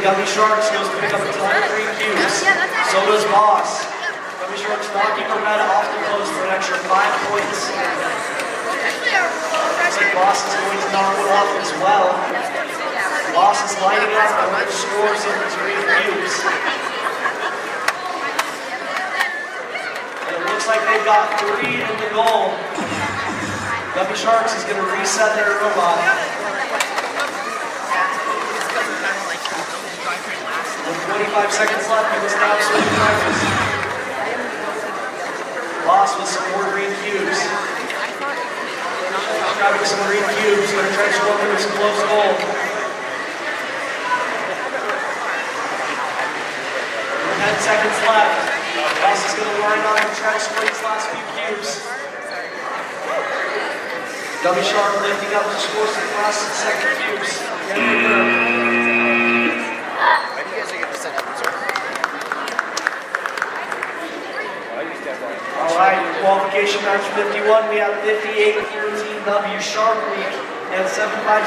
Gummy Sharks goes to pick up a ton of green cubes. So does Boss. Gummy Sharks knocking the red off the post for an extra 5 points. Looks like Boss is going to knock one off as well. Boss is lighting up the red scores of his green cubes. And it looks like they've got 3 in the goal. Gummy Sharks is going to reset their robot. With 25 seconds left, he was an absolute breakfast. Boss with some more green cubes. Grabbing some green cubes, going to try to score for this close goal. 10 seconds left. Boss is going to line on and try to score these last few cubes. Gummy Shark lifting up to score some last second cubes. Alright, qualification match 51, we have 58 for Team W Shark Week and 7-5.